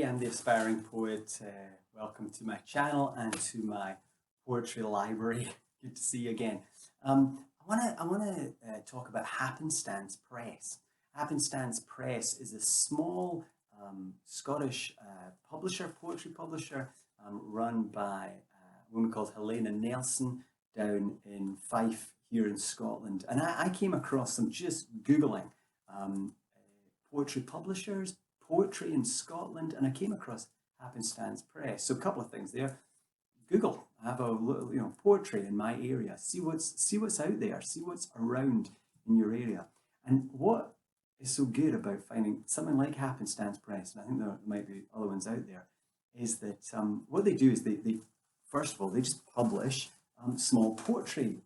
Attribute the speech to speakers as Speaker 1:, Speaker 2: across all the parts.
Speaker 1: I'm the aspiring poet. Welcome to my channel and to my poetry library. Good to see you again. I wanna talk about Happenstance Press. Happenstance Press is a small Scottish poetry publisher, run by a woman called Helena Nelson down in Fife here in Scotland. And I came across them just Googling poetry publishers, poetry in Scotland, and I came across Happenstance Press. So a couple of things there. Google, have a little, poetry in my area. See what's out there. See what's around in your area. And what is so good about finding something like Happenstance Press, and I think there might be other ones out there, is that what they do is they first of all they just publish small poetry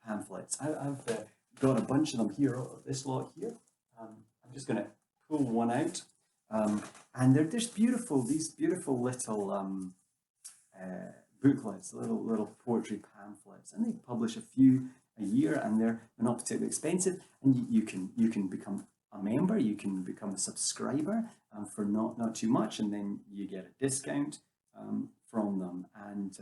Speaker 1: pamphlets. I've got a bunch of them here. This lot here. I'm just going to pull one out, and they're just beautiful. These beautiful little booklets, little poetry pamphlets, and they publish a few a year, and they're not particularly expensive. And you can become a member, you can become a subscriber for not too much, and then you get a discount from them. And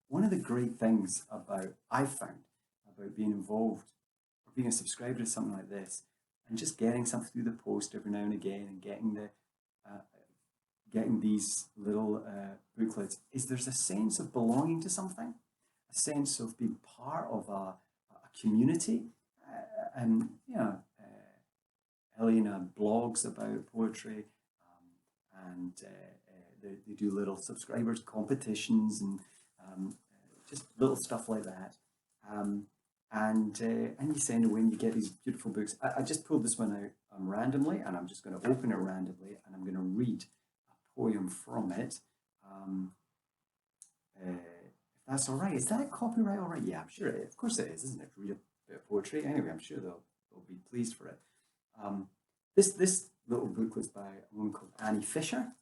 Speaker 1: one of the great things I've found about being involved or being a subscriber to something like this, and just getting something through the post every now and again, and getting these little booklets, is there's a sense of belonging to something, a sense of being part of a community. Helena blogs about poetry, and they do little subscribers competitions and just little stuff like that. And you send away and you get these beautiful books. I just pulled this one out randomly, and I'm just going to open it randomly, and I'm going to read a poem from it. If that's all right. Is that copyright all right? Yeah, I'm sure it is. Of course it is, isn't it? To read a bit of poetry. Anyway, I'm sure they'll be pleased for it. This little book was by a woman called Annie Fisher.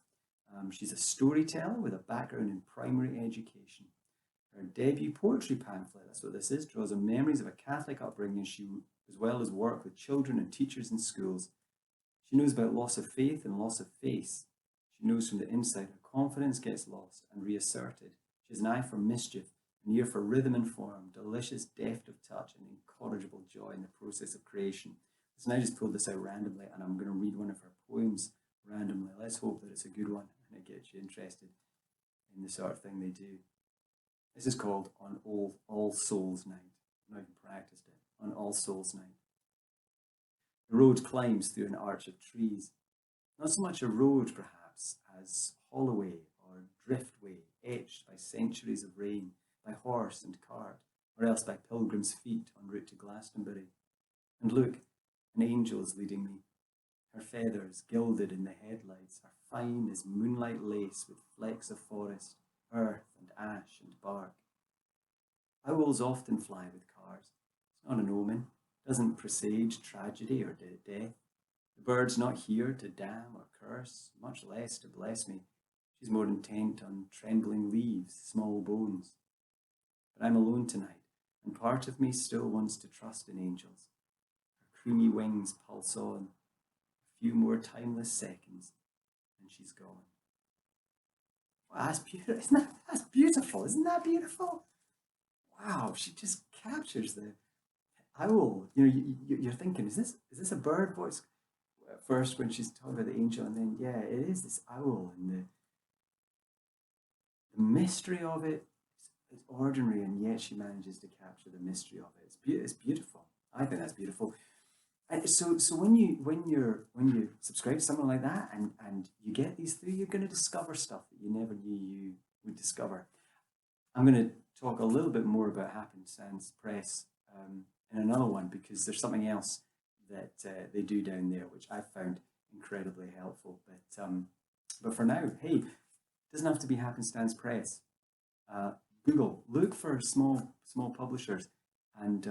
Speaker 1: She's a storyteller with a background in primary education. Her debut poetry pamphlet, that's what this is, draws on memories of a Catholic upbringing, as well as work with children and teachers in schools. She knows about loss of faith and loss of face. She knows from the inside how confidence gets lost and reasserted. She has an eye for mischief, an ear for rhythm and form, delicious deft of touch, and incorrigible joy in the process of creation. So now I just pulled this out randomly, and I'm going to read one of her poems randomly. Let's hope that it's a good one and it gets you interested in the sort of thing they do. This is called On All Souls Night. I've not even practiced it. On All Souls Night. The road climbs through an arch of trees. Not so much a road, perhaps, as holloway or driftway, etched by centuries of rain, by horse and cart, or else by pilgrims' feet en route to Glastonbury. And look, an angel is leading me. Her feathers, gilded in the headlights, are fine as moonlight lace with flecks of forest, earth and ash and bark. Owls often fly with cars. It's not an omen, doesn't presage tragedy or death. The bird's not here to damn or curse, much less to bless me. She's more intent on trembling leaves, small bones. But I'm alone tonight, and part of me still wants to trust in angels. Her creamy wings pulse on. A few more timeless seconds, and she's gone. Wow, that's beautiful. That's beautiful. Isn't that beautiful? Wow, she just captures the owl. You're thinking, is this a bird voice? First, when she's talking about the angel, and then it is this owl, and the mystery of it is ordinary, and yet she manages to capture the mystery of it. It's beautiful. I think that's beautiful. And so when you subscribe to something like that, and you get these through, you're going to discover stuff that you never knew you would discover. I'm going to talk a little bit more about Happenstance Press in another one, because there's something else that they do down there which I found incredibly helpful. But for now, hey, it doesn't have to be Happenstance Press. Google, look for small publishers, and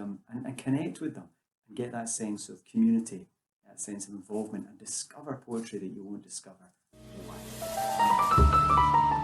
Speaker 1: connect with them. And get that sense of community, that sense of involvement, and discover poetry that you won't discover otherwise.